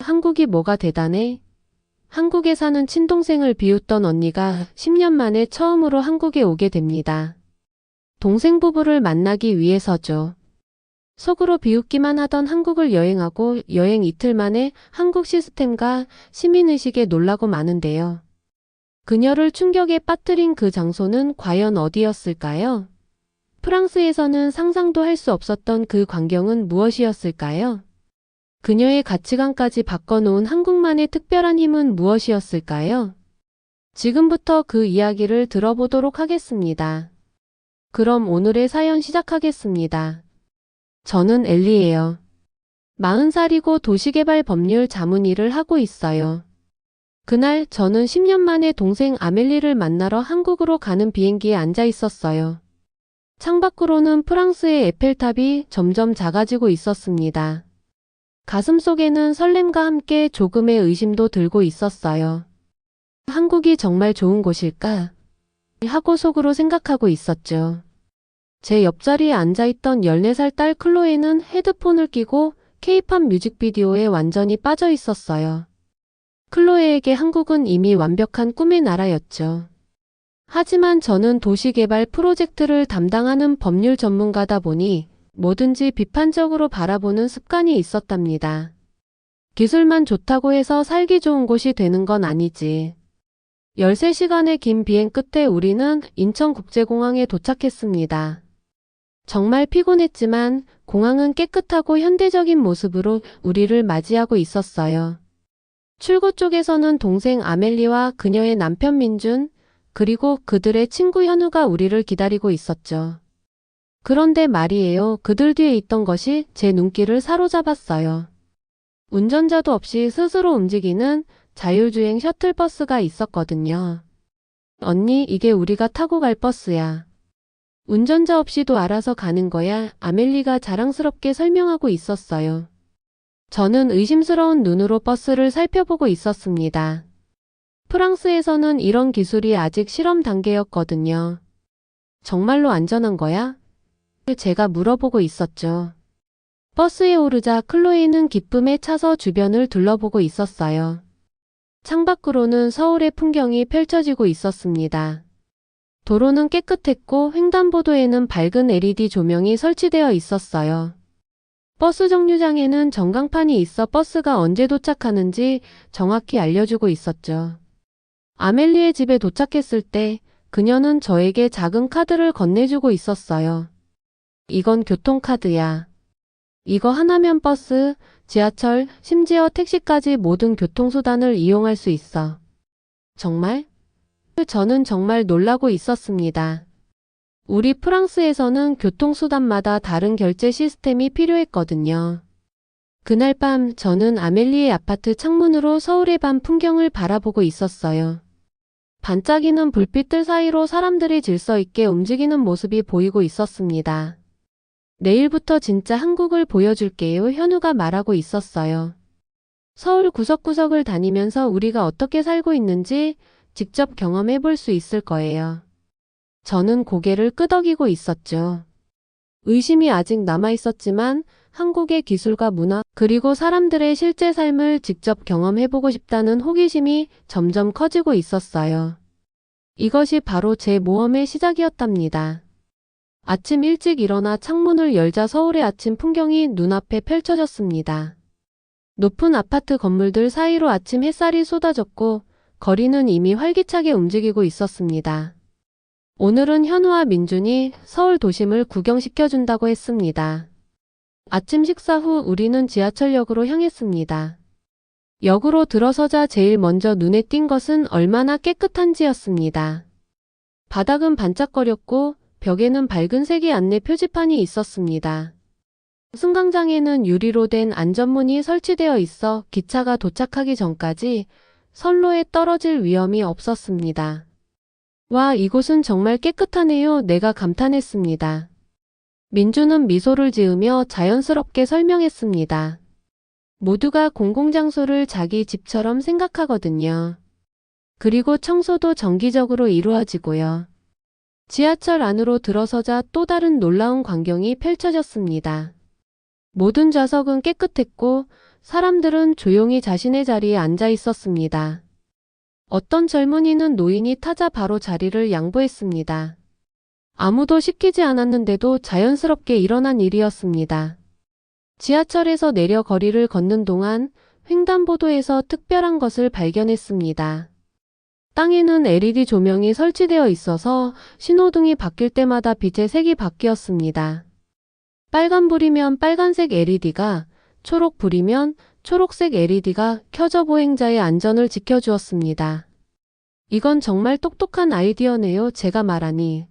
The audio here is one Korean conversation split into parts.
한국이 뭐가 대단해? 한국에 사는 친동생을 비웃던 언니가 10년 만에 처음으로 한국에 오게 됩니다. 동생 부부를 만나기 위해서죠. 속으로 비웃기만 하던 한국을 여행하고 여행 이틀 만에 한국 시스템과 시민의식에 놀라고 마는데요. 그녀를 충격에 빠뜨린 그 장소는 과연 어디였을까요? 프랑스에서는 상상도 할 수 없었던 그 광경은 무엇이었을까요? 그녀의 가치관까지 바꿔놓은 한국만의 특별한 힘은 무엇이었을까요? 지금부터 그 이야기를 들어보도록 하겠습니다. 그럼 오늘의 사연 시작하겠습니다. 저는 엘리예요. 40살이고 도시개발 법률 자문 일을 하고 있어요. 그날 저는 10년 만에 동생 아멜리를 만나러 한국으로 가는 비행기에 앉아 있었어요. 창밖으로는 프랑스의 에펠탑이 점점 작아지고 있었습니다. 가슴속에는 설렘과 함께 조금의 의심도 들고 있었어요. 한국이 정말 좋은 곳일까? 하고 속으로 생각하고 있었죠. 제 옆자리에 앉아있던 14살 딸 클로에는 헤드폰을 끼고 케이팝 뮤직비디오에 완전히 빠져 있었어요. 클로에에게 한국은 이미 완벽한 꿈의 나라였죠. 하지만 저는 도시개발 프로젝트를 담당하는 법률 전문가다 보니 뭐든지 비판적으로 바라보는 습관이 있었답니다. 기술만 좋다고 해서 살기 좋은 곳이 되는 건 아니지. 13시간의 긴 비행 끝에 우리는 인천국제공항에 도착했습니다. 정말 피곤했지만 공항은 깨끗하고 현대적인 모습으로 우리를 맞이하고 있었어요. 출구 쪽에서는 동생 아멜리와 그녀의 남편 민준, 그리고 그들의 친구 현우가 우리를 기다리고 있었죠. 그런데 말이에요. 그들 뒤에 있던 것이 제 눈길을 사로잡았어요. 운전자도 없이 스스로 움직이는 자율주행 셔틀버스가 있었거든요. 언니, 이게 우리가 타고 갈 버스야. 운전자 없이도 알아서 가는 거야. 아멜리가 자랑스럽게 설명하고 있었어요. 저는 의심스러운 눈으로 버스를 살펴보고 있었습니다. 프랑스에서는 이런 기술이 아직 실험 단계였거든요. 정말로 안전한 거야? 제가 물어보고 있었죠. 버스에 오르자 클로에는 기쁨에 차서 주변을 둘러보고 있었어요. 창밖으로는 서울의 풍경이 펼쳐지고 있었습니다. 도로는 깨끗했고 횡단보도에는 밝은 LED 조명이 설치되어 있었어요. 버스 정류장에는 전광판이 있어 버스가 언제 도착하는지 정확히 알려주고 있었죠. 아멜리의 집에 도착했을 때 그녀는 저에게 작은 카드를 건네주고 있었어요. 이건 교통카드야. 이거 하나면 버스, 지하철, 심지어 택시까지 모든 교통수단을 이용할 수 있어. 정말? 저는 정말 놀라고 있었습니다. 우리 프랑스에서는 교통수단마다 다른 결제 시스템이 필요했거든요. 그날 밤 저는 아멜리의 아파트 창문으로 서울의 밤 풍경을 바라보고 있었어요. 반짝이는 불빛들 사이로 사람들이 질서 있게 움직이는 모습이 보이고 있었습니다. 내일부터 진짜 한국을 보여줄게요. 현우가 말하고 있었어요. 서울 구석구석을 다니면서 우리가 어떻게 살고 있는지 직접 경험해 볼 수 있을 거예요. 저는 고개를 끄덕이고 있었죠. 의심이 아직 남아 있었지만 한국의 기술과 문화, 그리고 사람들의 실제 삶을 직접 경험해보고 싶다는 호기심이 점점 커지고 있었어요. 이것이 바로 제 모험의 시작이었답니다. 아침 일찍 일어나 창문을 열자 서울의 아침 풍경이 눈앞에 펼쳐졌습니다. 높은 아파트 건물들 사이로 아침 햇살이 쏟아졌고 거리는 이미 활기차게 움직이고 있었습니다. 오늘은 현우와 민준이 서울 도심을 구경시켜준다고 했습니다. 아침 식사 후 우리는 지하철역으로 향했습니다. 역으로 들어서자 제일 먼저 눈에 띈 것은 얼마나 깨끗한지였습니다. 바닥은 반짝거렸고 벽에는 밝은 색의 안내 표지판이 있었습니다. 승강장에는 유리로 된 안전문이 설치되어 있어 기차가 도착하기 전까지 선로에 떨어질 위험이 없었습니다. 와, 이곳은 정말 깨끗하네요. 내가 감탄했습니다. 민주는 미소를 지으며 자연스럽게 설명했습니다. 모두가 공공장소를 자기 집처럼 생각하거든요. 그리고 청소도 정기적으로 이루어지고요. 지하철 안으로 들어서자 또 다른 놀라운 광경이 펼쳐졌습니다. 모든 좌석은 깨끗했고 사람들은 조용히 자신의 자리에 앉아 있었습니다. 어떤 젊은이는 노인이 타자 바로 자리를 양보했습니다. 아무도 시키지 않았는데도 자연스럽게 일어난 일이었습니다. 지하철에서 내려 거리를 걷는 동안 횡단보도에서 특별한 것을 발견했습니다. 땅에는 LED 조명이 설치되어 있어서 신호등이 바뀔 때마다 빛의 색이 바뀌었습니다. 빨간불이면 빨간색 LED가, 초록불이면 초록색 LED가 켜져 보행자의 안전을 지켜주었습니다. 이건 정말 똑똑한 아이디어네요. 제가 말하니.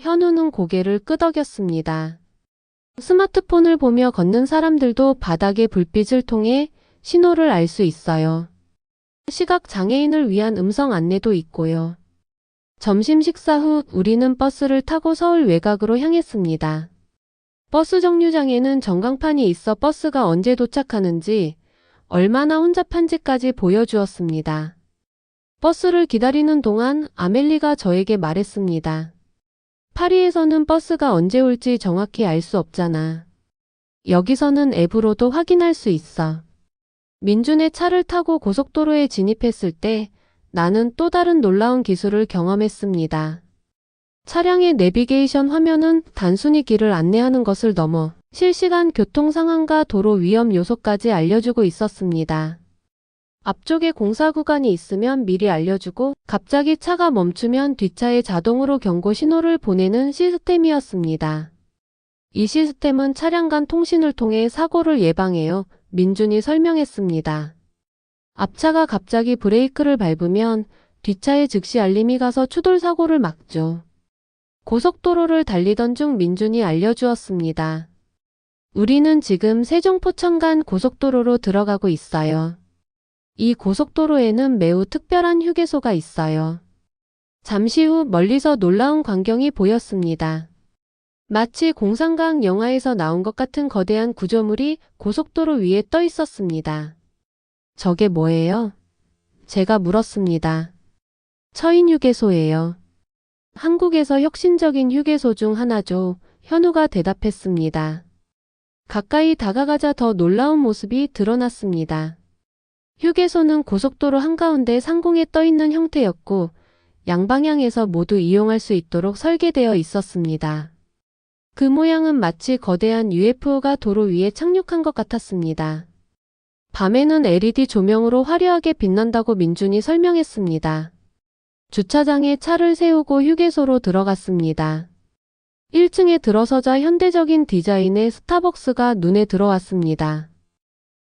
현우는 고개를 끄덕였습니다. 스마트폰을 보며 걷는 사람들도 바닥의 불빛을 통해 신호를 알 수 있어요. 시각 장애인을 위한 음성 안내도 있고요. 점심 식사 후 우리는 버스를 타고 서울 외곽으로 향했습니다. 버스 정류장에는 전광판이 있어 버스가 언제 도착하는지, 얼마나 혼잡한지까지 보여주었습니다. 버스를 기다리는 동안 아멜리가 저에게 말했습니다. 파리에서는 버스가 언제 올지 정확히 알 수 없잖아. 여기서는 앱으로도 확인할 수 있어. 민준의 차를 타고 고속도로에 진입했을 때 나는 또 다른 놀라운 기술을 경험했습니다. 차량의 내비게이션 화면은 단순히 길을 안내하는 것을 넘어 실시간 교통 상황과 도로 위험 요소까지 알려주고 있었습니다. 앞쪽에 공사 구간이 있으면 미리 알려주고 갑자기 차가 멈추면 뒷차에 자동으로 경고 신호를 보내는 시스템이었습니다. 이 시스템은 차량 간 통신을 통해 사고를 예방해요. 민준이 설명했습니다. 앞차가 갑자기 브레이크를 밟으면 뒷차에 즉시 알림이 가서 추돌 사고를 막죠. 고속도로를 달리던 중 민준이 알려주었습니다. 우리는 지금 세종포천 간 고속도로로 들어가고 있어요. 이 고속도로에는 매우 특별한 휴게소가 있어요. 잠시 후 멀리서 놀라운 광경이 보였습니다. 마치 공상과학 영화에서 나온 것 같은 거대한 구조물이 고속도로 위에 떠 있었습니다. 저게 뭐예요? 제가 물었습니다. 처인 휴게소예요. 한국에서 혁신적인 휴게소 중 하나죠. 현우가 대답했습니다. 가까이 다가가자 더 놀라운 모습이 드러났습니다. 휴게소는 고속도로 한가운데 상공에 떠 있는 형태였고 양방향에서 모두 이용할 수 있도록 설계되어 있었습니다. 그 모양은 마치 거대한 UFO가 도로 위에 착륙한 것 같았습니다. 밤에는 LED 조명으로 화려하게 빛난다고 민준이 설명했습니다. 주차장에 차를 세우고 휴게소로 들어갔습니다. 1층에 들어서자 현대적인 디자인의 스타벅스가 눈에 들어왔습니다.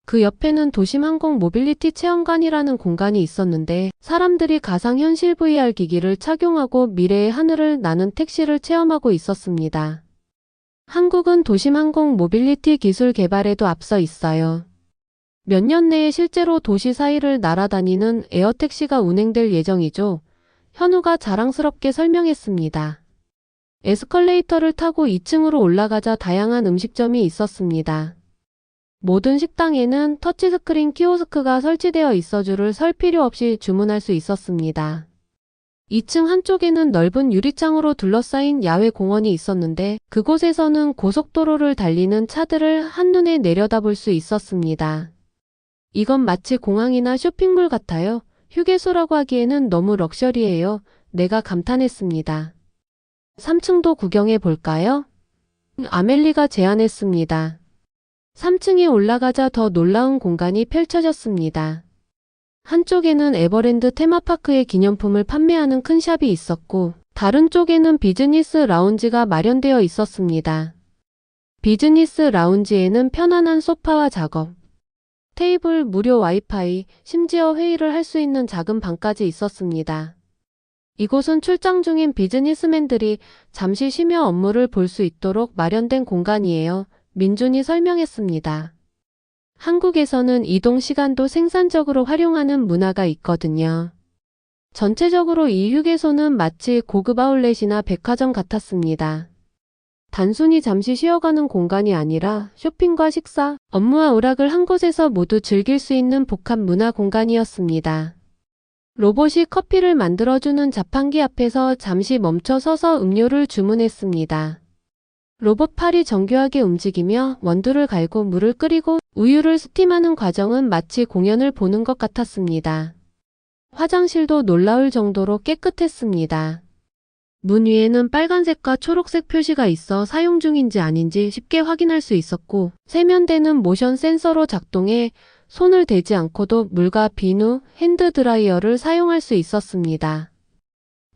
그 옆에는 도심항공 모빌리티 체험관이라는 공간이 있었는데 사람들이 가상현실 VR 기기를 착용하고 미래의 하늘을 나는 택시를 체험하고 있었습니다. 한국은 도심항공 모빌리티 기술 개발에도 앞서 있어요. 몇 년 내에 실제로 도시 사이를 날아다니는 에어택시가 운행될 예정이죠. 현우가 자랑스럽게 설명했습니다. 에스컬레이터를 타고 2층으로 올라가자 다양한 음식점이 있었습니다. 모든 식당에는 터치스크린 키오스크가 설치되어 있어 줄을 설 필요 없이 주문할 수 있었습니다. 2층 한쪽에는 넓은 유리창으로 둘러싸인 야외 공원이 있었는데 그곳에서는 고속도로를 달리는 차들을 한눈에 내려다볼 수 있었습니다. 이건 마치 공항이나 쇼핑몰 같아요. 휴게소라고 하기에는 너무 럭셔리해요. 내가 감탄했습니다. 3층도 구경해 볼까요? 아멜리가 제안했습니다. 3층에 올라가자 더 놀라운 공간이 펼쳐졌습니다. 한쪽에는 에버랜드 테마파크의 기념품을 판매하는 큰 샵이 있었고 다른 쪽에는 비즈니스 라운지가 마련되어 있었습니다. 비즈니스 라운지에는 편안한 소파와 작업, 테이블, 무료 와이파이, 심지어 회의를 할 수 있는 작은 방까지 있었습니다. 이곳은 출장 중인 비즈니스맨들이 잠시 쉬며 업무를 볼 수 있도록 마련된 공간이에요. 민준이 설명했습니다. 한국에서는 이동 시간도 생산적으로 활용하는 문화가 있거든요. 전체적으로 이 휴게소는 마치 고급 아울렛이나 백화점 같았습니다. 단순히 잠시 쉬어가는 공간이 아니라 쇼핑과 식사, 업무와 오락을 한 곳에서 모두 즐길 수 있는 복합 문화 공간이었습니다. 로봇이 커피를 만들어주는 자판기 앞에서 잠시 멈춰 서서 음료를 주문했습니다. 로봇 팔이 정교하게 움직이며 원두를 갈고 물을 끓이고 우유를 스팀하는 과정은 마치 공연을 보는 것 같았습니다. 화장실도 놀라울 정도로 깨끗했습니다. 문 위에는 빨간색과 초록색 표시가 있어 사용 중인지 아닌지 쉽게 확인할 수 있었고, 세면대는 모션 센서로 작동해 손을 대지 않고도 물과 비누, 핸드드라이어를 사용할 수 있었습니다.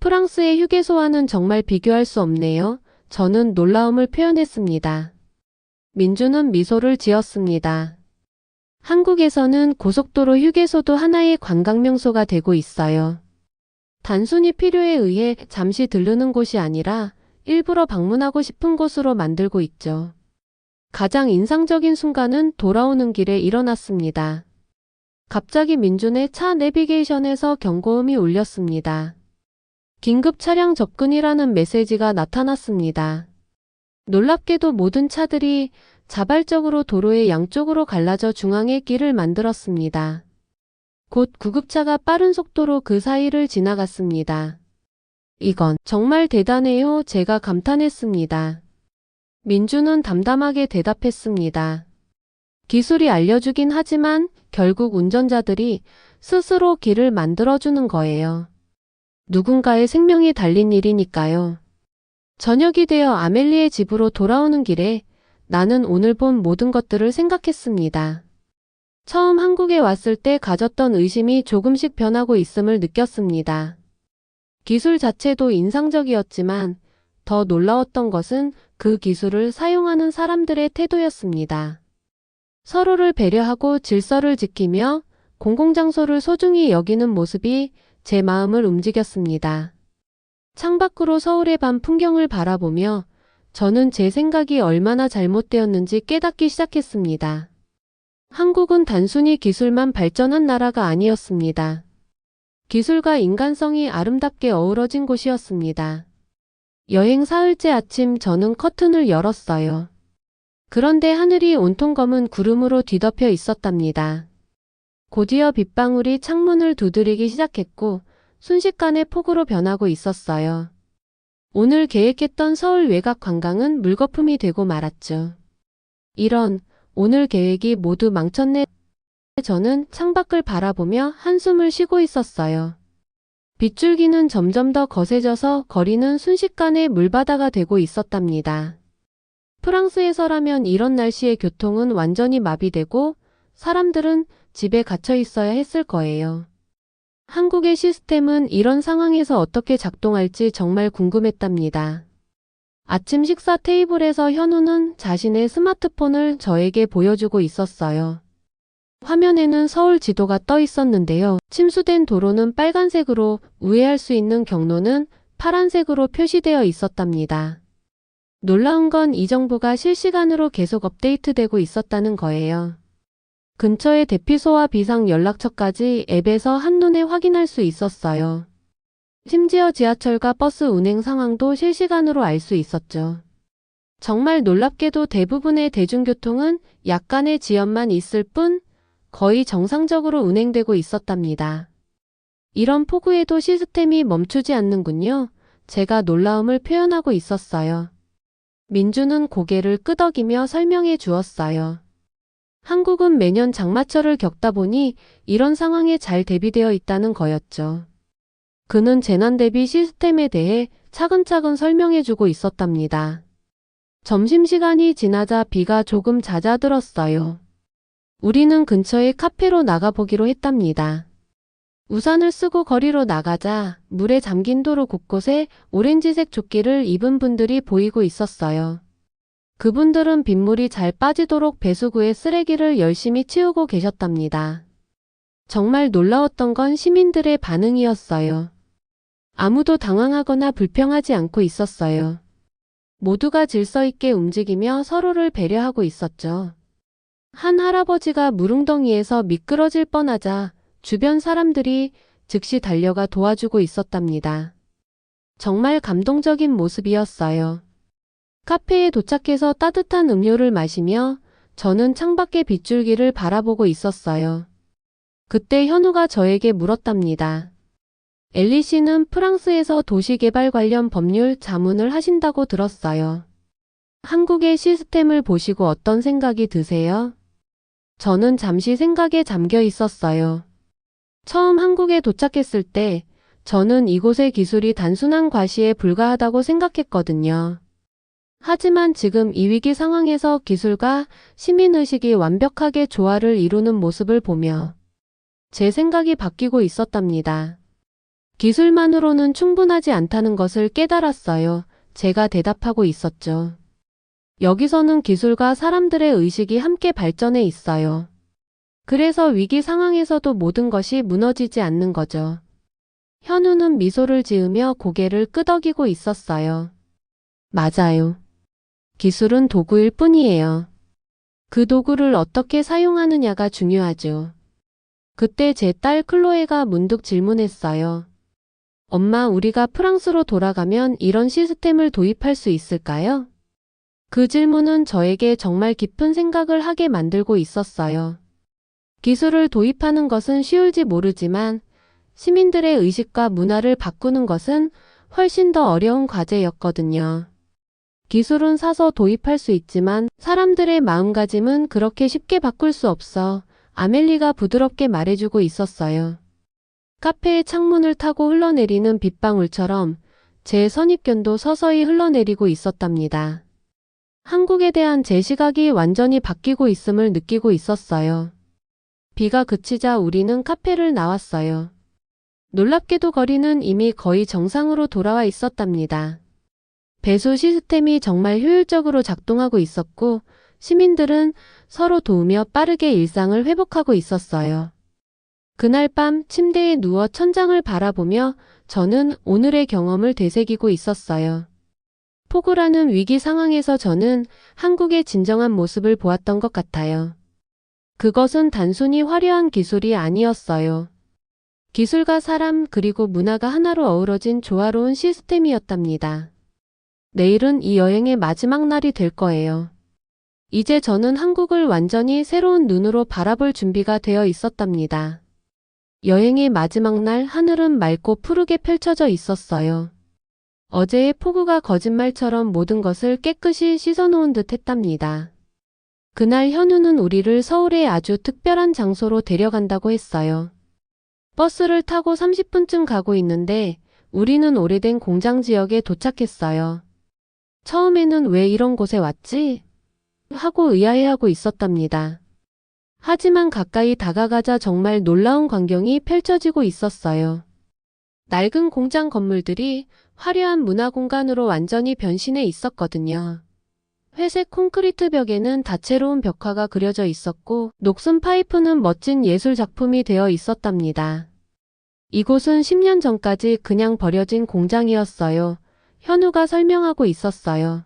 프랑스의 휴게소와는 정말 비교할 수 없네요. 저는 놀라움을 표현했습니다. 민주는 미소를 지었습니다. 한국에서는 고속도로 휴게소도 하나의 관광명소가 되고 있어요. 단순히 필요에 의해 잠시 들르는 곳이 아니라 일부러 방문하고 싶은 곳으로 만들고 있죠. 가장 인상적인 순간은 돌아오는 길에 일어났습니다. 갑자기 민준의 차 내비게이션에서 경고음이 울렸습니다. 긴급 차량 접근이라는 메시지가 나타났습니다. 놀랍게도 모든 차들이 자발적으로 도로의 양쪽으로 갈라져 중앙에 길을 만들었습니다. 곧 구급차가 빠른 속도로 그 사이를 지나갔습니다. 이건 정말 대단해요. 제가 감탄했습니다. 민주는 담담하게 대답했습니다. 기술이 알려주긴 하지만 결국 운전자들이 스스로 길을 만들어주는 거예요. 누군가의 생명이 달린 일이니까요. 저녁이 되어 아멜리의 집으로 돌아오는 길에 나는 오늘 본 모든 것들을 생각했습니다. 처음 한국에 왔을 때 가졌던 의심이 조금씩 변하고 있음을 느꼈습니다. 기술 자체도 인상적이었지만 더 놀라웠던 것은 그 기술을 사용하는 사람들의 태도였습니다. 서로를 배려하고 질서를 지키며 공공장소를 소중히 여기는 모습이 제 마음을 움직였습니다. 창밖으로 서울의 밤 풍경을 바라보며 저는 제 생각이 얼마나 잘못되었는지 깨닫기 시작했습니다. 한국은 단순히 기술만 발전한 나라가 아니었습니다. 기술과 인간성이 아름답게 어우러진 곳이었습니다. 여행 사흘째 아침 저는 커튼을 열었어요. 그런데 하늘이 온통 검은 구름으로 뒤덮여 있었답니다. 곧이어 빗방울이 창문을 두드리기 시작했고 순식간에 폭우로 변하고 있었어요. 오늘 계획했던 서울 외곽 관광은 물거품이 되고 말았죠. 이런, 오늘 계획이 모두 망쳤네. 저는 창밖을 바라보며 한숨을 쉬고 있었어요. 빗줄기는 점점 더 거세져서 거리는 순식간에 물바다가 되고 있었답니다. 프랑스에서라면 이런 날씨의 교통은 완전히 마비되고 사람들은 집에 갇혀 있어야 했을 거예요. 한국의 시스템은 이런 상황에서 어떻게 작동할지 정말 궁금했답니다. 아침 식사 테이블에서 현우는 자신의 스마트폰을 저에게 보여주고 있었어요. 화면에는 서울 지도가 떠 있었는데요. 침수된 도로는 빨간색으로, 우회할 수 있는 경로는 파란색으로 표시되어 있었답니다. 놀라운 건 이 정보가 실시간으로 계속 업데이트되고 있었다는 거예요. 근처의 대피소와 비상 연락처까지 앱에서 한눈에 확인할 수 있었어요. 심지어 지하철과 버스 운행 상황도 실시간으로 알 수 있었죠. 정말 놀랍게도 대부분의 대중교통은 약간의 지연만 있을 뿐 거의 정상적으로 운행되고 있었답니다. 이런 폭우에도 시스템이 멈추지 않는군요. 제가 놀라움을 표현하고 있었어요. 민주는 고개를 끄덕이며 설명해 주었어요. 한국은 매년 장마철을 겪다 보니 이런 상황에 잘 대비되어 있다는 거였죠. 그는 재난 대비 시스템에 대해 차근차근 설명해 주고 있었답니다. 점심시간이 지나자 비가 조금 잦아들었어요. 우리는 근처의 카페로 나가보기로 했답니다. 우산을 쓰고 거리로 나가자 물에 잠긴 도로 곳곳에 오렌지색 조끼를 입은 분들이 보이고 있었어요. 그분들은 빗물이 잘 빠지도록 배수구에 쓰레기를 열심히 치우고 계셨답니다. 정말 놀라웠던 건 시민들의 반응이었어요. 아무도 당황하거나 불평하지 않고 있었어요. 모두가 질서 있게 움직이며 서로를 배려하고 있었죠. 한 할아버지가 물웅덩이에서 미끄러질 뻔하자 주변 사람들이 즉시 달려가 도와주고 있었답니다. 정말 감동적인 모습이었어요. 카페에 도착해서 따뜻한 음료를 마시며 저는 창밖의 빗줄기를 바라보고 있었어요. 그때 현우가 저에게 물었답니다. 엘리 씨는 프랑스에서 도시개발 관련 법률 자문을 하신다고 들었어요. 한국의 시스템을 보시고 어떤 생각이 드세요? 저는 잠시 생각에 잠겨 있었어요. 처음 한국에 도착했을 때 저는 이곳의 기술이 단순한 과시에 불과하다고 생각했거든요. 하지만 지금 이 위기 상황에서 기술과 시민의식이 완벽하게 조화를 이루는 모습을 보며 제 생각이 바뀌고 있었답니다. 기술만으로는 충분하지 않다는 것을 깨달았어요. 제가 대답하고 있었죠. 여기서는 기술과 사람들의 의식이 함께 발전해 있어요. 그래서 위기 상황에서도 모든 것이 무너지지 않는 거죠. 현우는 미소를 지으며 고개를 끄덕이고 있었어요. 맞아요. 기술은 도구일 뿐이에요. 그 도구를 어떻게 사용하느냐가 중요하죠. 그때 제 딸 클로에가 문득 질문했어요. 엄마, 우리가 프랑스로 돌아가면 이런 시스템을 도입할 수 있을까요? 그 질문은 저에게 정말 깊은 생각을 하게 만들고 있었어요. 기술을 도입하는 것은 쉬울지 모르지만 시민들의 의식과 문화를 바꾸는 것은 훨씬 더 어려운 과제였거든요. 기술은 사서 도입할 수 있지만 사람들의 마음가짐은 그렇게 쉽게 바꿀 수 없어. 아멜리가 부드럽게 말해주고 있었어요. 카페의 창문을 타고 흘러내리는 빗방울처럼 제 선입견도 서서히 흘러내리고 있었답니다. 한국에 대한 제 시각이 완전히 바뀌고 있음을 느끼고 있었어요. 비가 그치자 우리는 카페를 나왔어요. 놀랍게도 거리는 이미 거의 정상으로 돌아와 있었답니다. 배수 시스템이 정말 효율적으로 작동하고 있었고 시민들은 서로 도우며 빠르게 일상을 회복하고 있었어요. 그날 밤 침대에 누워 천장을 바라보며 저는 오늘의 경험을 되새기고 있었어요. 폭우라는 위기 상황에서 저는 한국의 진정한 모습을 보았던 것 같아요. 그것은 단순히 화려한 기술이 아니었어요. 기술과 사람 그리고 문화가 하나로 어우러진 조화로운 시스템이었답니다. 내일은 이 여행의 마지막 날이 될 거예요. 이제 저는 한국을 완전히 새로운 눈으로 바라볼 준비가 되어 있었답니다. 여행의 마지막 날 하늘은 맑고 푸르게 펼쳐져 있었어요. 어제의 폭우가 거짓말처럼 모든 것을 깨끗이 씻어놓은 듯 했답니다. 그날 현우는 우리를 서울의 아주 특별한 장소로 데려간다고 했어요. 버스를 타고 30분쯤 가고 있는데 우리는 오래된 공장 지역에 도착했어요. 처음에는 왜 이런 곳에 왔지? 하고 의아해하고 있었답니다. 하지만 가까이 다가가자 정말 놀라운 광경이 펼쳐지고 있었어요. 낡은 공장 건물들이 화려한 문화 공간으로 완전히 변신해 있었거든요. 회색 콘크리트 벽에는 다채로운 벽화가 그려져 있었고 녹슨 파이프는 멋진 예술 작품이 되어 있었답니다. 이곳은 10년 전까지 그냥 버려진 공장이었어요. 현우가 설명하고 있었어요.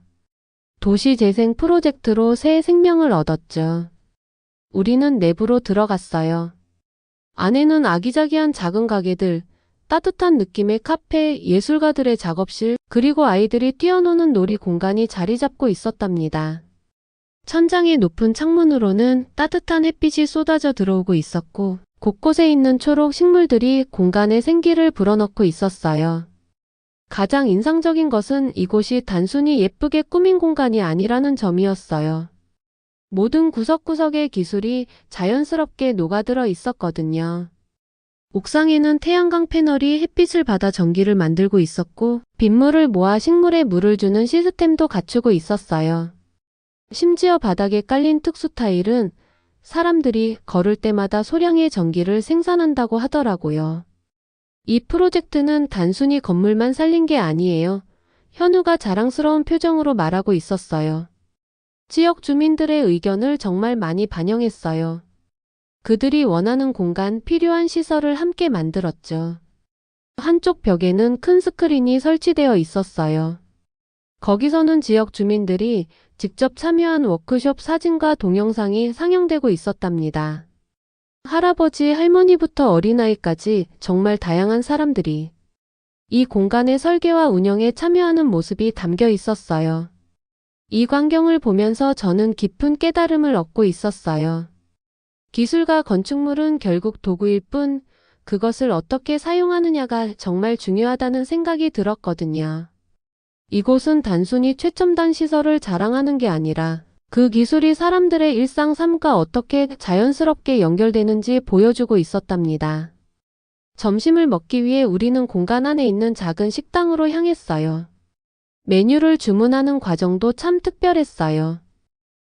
도시재생 프로젝트로 새 생명을 얻었죠. 우리는 내부로 들어갔어요. 안에는 아기자기한 작은 가게들, 따뜻한 느낌의 카페, 예술가들의 작업실, 그리고 아이들이 뛰어노는 놀이 공간이 자리 잡고 있었답니다. 천장의 높은 창문으로는 따뜻한 햇빛이 쏟아져 들어오고 있었고 곳곳에 있는 초록 식물들이 공간에 생기를 불어넣고 있었어요. 가장 인상적인 것은 이곳이 단순히 예쁘게 꾸민 공간이 아니라는 점이었어요. 모든 구석구석의 기술이 자연스럽게 녹아들어 있었거든요. 옥상에는 태양광 패널이 햇빛을 받아 전기를 만들고 있었고 빗물을 모아 식물에 물을 주는 시스템도 갖추고 있었어요. 심지어 바닥에 깔린 특수 타일은 사람들이 걸을 때마다 소량의 전기를 생산한다고 하더라고요. 이 프로젝트는 단순히 건물만 살린 게 아니에요. 현우가 자랑스러운 표정으로 말하고 있었어요. 지역 주민들의 의견을 정말 많이 반영했어요. 그들이 원하는 공간, 필요한 시설을 함께 만들었죠. 한쪽 벽에는 큰 스크린이 설치되어 있었어요. 거기서는 지역 주민들이 직접 참여한 워크숍 사진과 동영상이 상영되고 있었답니다. 할아버지, 할머니부터 어린아이까지 정말 다양한 사람들이 이 공간의 설계와 운영에 참여하는 모습이 담겨 있었어요. 이 광경을 보면서 저는 깊은 깨달음을 얻고 있었어요. 기술과 건축물은 결국 도구일 뿐 그것을 어떻게 사용하느냐가 정말 중요하다는 생각이 들었거든요. 이곳은 단순히 최첨단 시설을 자랑하는 게 아니라 그 기술이 사람들의 일상 삶과 어떻게 자연스럽게 연결되는지 보여주고 있었답니다. 점심을 먹기 위해 우리는 공간 안에 있는 작은 식당으로 향했어요. 메뉴를 주문하는 과정도 참 특별했어요.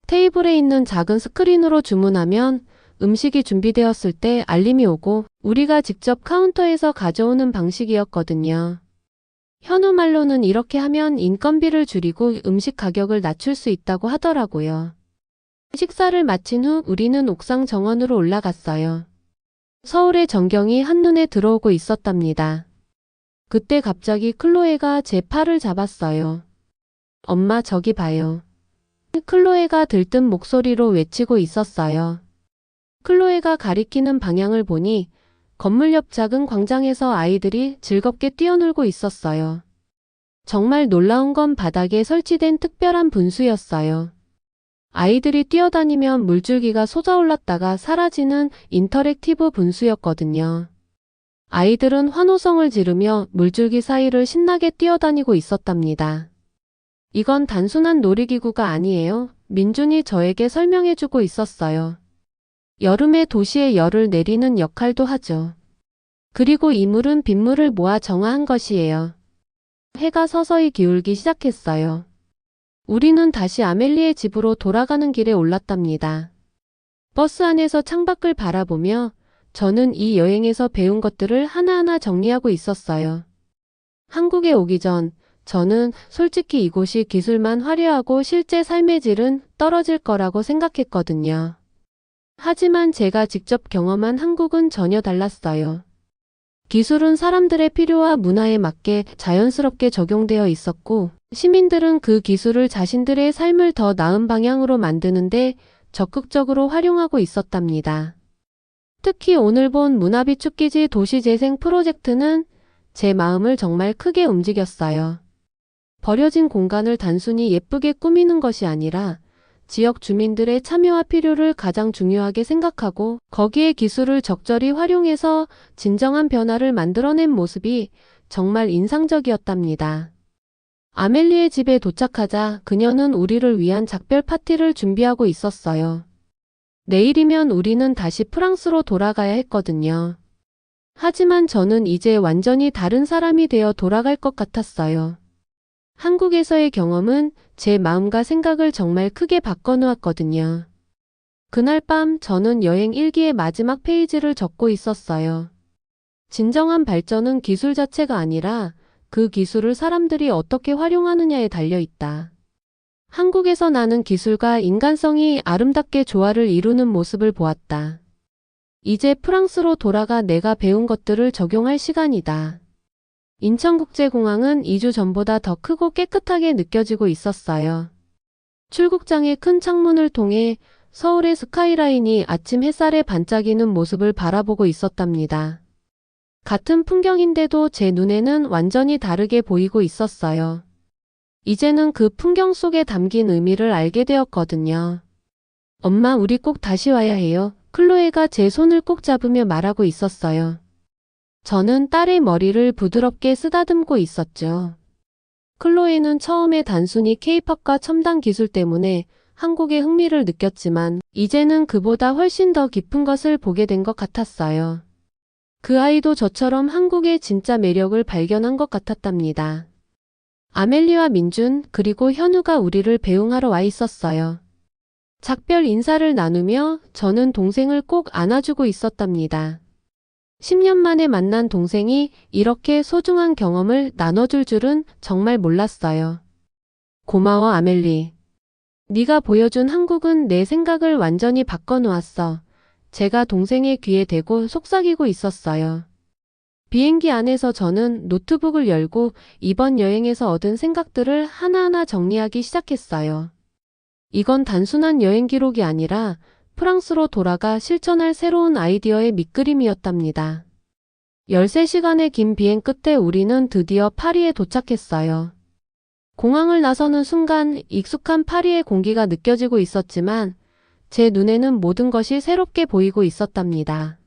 테이블에 있는 작은 스크린으로 주문하면 음식이 준비되었을 때 알림이 오고 우리가 직접 카운터에서 가져오는 방식이었거든요. 현우 말로는 이렇게 하면 인건비를 줄이고 음식 가격을 낮출 수 있다고 하더라고요. 식사를 마친 후 우리는 옥상 정원으로 올라갔어요. 서울의 전경이 한눈에 들어오고 있었답니다. 그때 갑자기 클로에가 제 팔을 잡았어요. 엄마, 저기 봐요. 클로에가 들뜬 목소리로 외치고 있었어요. 클로에가 가리키는 방향을 보니 건물 옆 작은 광장에서 아이들이 즐겁게 뛰어놀고 있었어요. 정말 놀라운 건 바닥에 설치된 특별한 분수였어요. 아이들이 뛰어다니면 물줄기가 솟아올랐다가 사라지는 인터랙티브 분수였거든요. 아이들은 환호성을 지르며 물줄기 사이를 신나게 뛰어다니고 있었답니다. 이건 단순한 놀이기구가 아니에요. 민준이 저에게 설명해주고 있었어요. 여름에 도시에 열을 내리는 역할도 하죠. 그리고 이 물은 빗물을 모아 정화한 것이에요. 해가 서서히 기울기 시작했어요. 우리는 다시 아멜리의 집으로 돌아가는 길에 올랐답니다. 버스 안에서 창밖을 바라보며 저는 이 여행에서 배운 것들을 하나하나 정리하고 있었어요. 한국에 오기 전 저는 솔직히 이곳이 기술만 화려하고 실제 삶의 질은 떨어질 거라고 생각했거든요. 하지만 제가 직접 경험한 한국은 전혀 달랐어요. 기술은 사람들의 필요와 문화에 맞게 자연스럽게 적용되어 있었고 시민들은 그 기술을 자신들의 삶을 더 나은 방향으로 만드는데 적극적으로 활용하고 있었답니다. 특히 오늘 본 문화비 축기지 도시재생 프로젝트는 제 마음을 정말 크게 움직였어요. 버려진 공간을 단순히 예쁘게 꾸미는 것이 아니라 지역 주민들의 참여와 필요를 가장 중요하게 생각하고 거기에 기술을 적절히 활용해서 진정한 변화를 만들어낸 모습이 정말 인상적이었답니다. 아멜리의 집에 도착하자 그녀는 우리를 위한 작별 파티를 준비하고 있었어요. 내일이면 우리는 다시 프랑스로 돌아가야 했거든요. 하지만 저는 이제 완전히 다른 사람이 되어 돌아갈 것 같았어요. 한국에서의 경험은 제 마음과 생각을 정말 크게 바꿔놓았거든요. 그날 밤 저는 여행 일기의 마지막 페이지를 적고 있었어요. 진정한 발전은 기술 자체가 아니라 그 기술을 사람들이 어떻게 활용하느냐에 달려있다. 한국에서 나는 기술과 인간성이 아름답게 조화를 이루는 모습을 보았다. 이제 프랑스로 돌아가 내가 배운 것들을 적용할 시간이다. 인천국제공항은 2주 전보다 더 크고 깨끗하게 느껴지고 있었어요. 출국장의 큰 창문을 통해 서울의 스카이라인이 아침 햇살에 반짝이는 모습을 바라보고 있었답니다. 같은 풍경인데도 제 눈에는 완전히 다르게 보이고 있었어요. 이제는 그 풍경 속에 담긴 의미를 알게 되었거든요. 엄마, 우리 꼭 다시 와야 해요. 클로에가 제 손을 꼭 잡으며 말하고 있었어요. 저는 딸의 머리를 부드럽게 쓰다듬고 있었죠. 클로에는 처음에 단순히 케이팝과 첨단 기술 때문에 한국에 흥미를 느꼈지만 이제는 그보다 훨씬 더 깊은 것을 보게 된 것 같았어요. 그 아이도 저처럼 한국의 진짜 매력을 발견한 것 같았답니다. 아멜리와 민준 그리고 현우가 우리를 배웅하러 와 있었어요. 작별 인사를 나누며 저는 동생을 꼭 안아주고 있었답니다. 10년 만에 만난 동생이 이렇게 소중한 경험을 나눠줄 줄은 정말 몰랐어요. 고마워, 아멜리. 네가 보여준 한국은 내 생각을 완전히 바꿔놓았어. 제가 동생의 귀에 대고 속삭이고 있었어요. 비행기 안에서 저는 노트북을 열고 이번 여행에서 얻은 생각들을 하나하나 정리하기 시작했어요. 이건 단순한 여행 기록이 아니라 프랑스로 돌아가 실천할 새로운 아이디어의 밑그림이었답니다. 13시간의 긴 비행 끝에 우리는 드디어 파리에 도착했어요. 공항을 나서는 순간 익숙한 파리의 공기가 느껴지고 있었지만 제 눈에는 모든 것이 새롭게 보이고 있었답니다.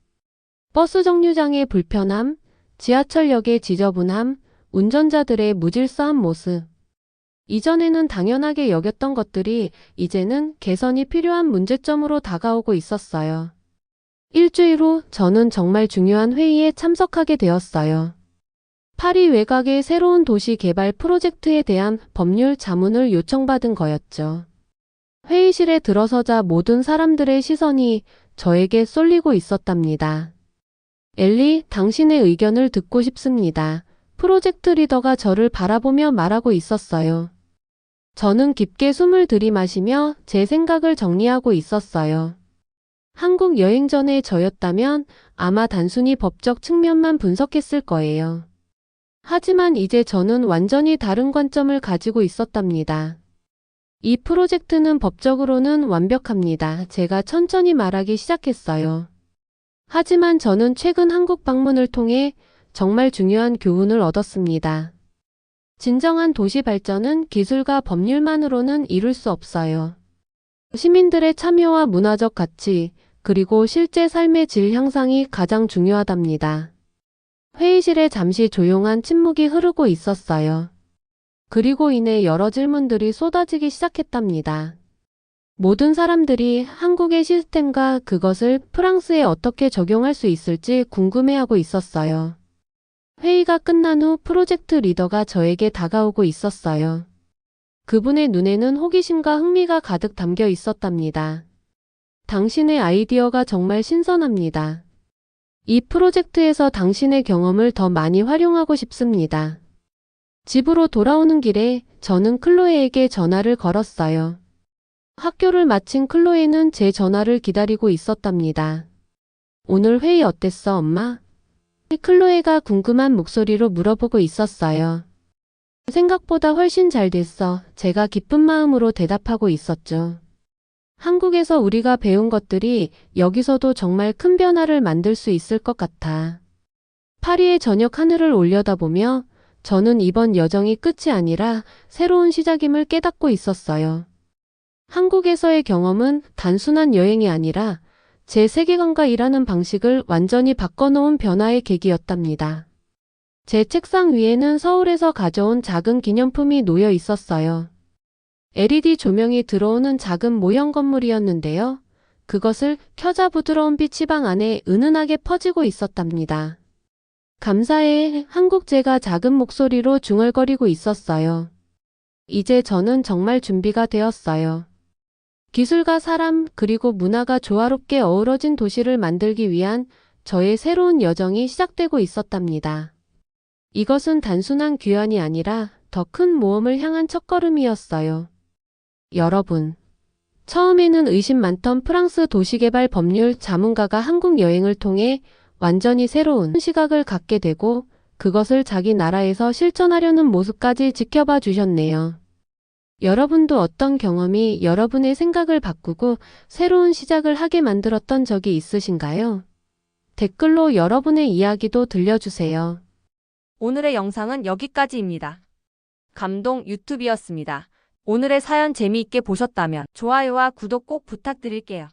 버스 정류장의 불편함, 지하철역의 지저분함, 운전자들의 무질서한 모습. 이전에는 당연하게 여겼던 것들이 이제는 개선이 필요한 문제점으로 다가오고 있었어요. 일주일 후 저는 정말 중요한 회의에 참석하게 되었어요. 파리 외곽의 새로운 도시 개발 프로젝트에 대한 법률 자문을 요청받은 거였죠. 회의실에 들어서자 모든 사람들의 시선이 저에게 쏠리고 있었답니다. 엘리, 당신의 의견을 듣고 싶습니다. 프로젝트 리더가 저를 바라보며 말하고 있었어요. 저는 깊게 숨을 들이마시며 제 생각을 정리하고 있었어요. 한국 여행 전에 저였다면 아마 단순히 법적 측면만 분석했을 거예요. 하지만 이제 저는 완전히 다른 관점을 가지고 있었답니다. 이 프로젝트는 법적으로는 완벽합니다. 제가 천천히 말하기 시작했어요. 하지만 저는 최근 한국 방문을 통해 정말 중요한 교훈을 얻었습니다. 진정한 도시 발전은 기술과 법률만으로는 이룰 수 없어요. 시민들의 참여와 문화적 가치, 그리고 실제 삶의 질 향상이 가장 중요하답니다. 회의실에 잠시 조용한 침묵이 흐르고 있었어요. 그리고 이내 여러 질문들이 쏟아지기 시작했답니다. 모든 사람들이 한국의 시스템과 그것을 프랑스에 어떻게 적용할 수 있을지 궁금해하고 있었어요. 회의가 끝난 후 프로젝트 리더가 저에게 다가오고 있었어요. 그분의 눈에는 호기심과 흥미가 가득 담겨 있었답니다. 당신의 아이디어가 정말 신선합니다. 이 프로젝트에서 당신의 경험을 더 많이 활용하고 싶습니다. 집으로 돌아오는 길에 저는 클로에에게 전화를 걸었어요. 학교를 마친 클로에는 제 전화를 기다리고 있었답니다. 오늘 회의 어땠어, 엄마? 클로에가 궁금한 목소리로 물어보고 있었어요. 생각보다 훨씬 잘 됐어. 제가 기쁜 마음으로 대답하고 있었죠. 한국에서 우리가 배운 것들이 여기서도 정말 큰 변화를 만들 수 있을 것 같아. 파리의 저녁 하늘을 올려다보며 저는 이번 여정이 끝이 아니라 새로운 시작임을 깨닫고 있었어요. 한국에서의 경험은 단순한 여행이 아니라 제 세계관과 일하는 방식을 완전히 바꿔놓은 변화의 계기였답니다. 제 책상 위에는 서울에서 가져온 작은 기념품이 놓여 있었어요. LED 조명이 들어오는 작은 모형 건물이었는데요. 그것을 켜자 부드러운 빛이 방 안에 은은하게 퍼지고 있었답니다. 감사해. 한국제가 작은 목소리로 중얼거리고 있었어요. 이제 저는 정말 준비가 되었어요. 기술과 사람 그리고 문화가 조화롭게 어우러진 도시를 만들기 위한 저의 새로운 여정이 시작되고 있었답니다. 이것은 단순한 귀환이 아니라 더 큰 모험을 향한 첫걸음이었어요. 여러분, 처음에는 의심 많던 프랑스 도시개발 법률 자문가가 한국 여행을 통해 완전히 새로운 시각을 갖게 되고 그것을 자기 나라에서 실천하려는 모습까지 지켜봐 주셨네요. 여러분도 어떤 경험이 여러분의 생각을 바꾸고 새로운 시작을 하게 만들었던 적이 있으신가요? 댓글로 여러분의 이야기도 들려주세요. 오늘의 영상은 여기까지입니다. 감동 유튜브였습니다. 오늘의 사연 재미있게 보셨다면 좋아요와 구독 꼭 부탁드릴게요.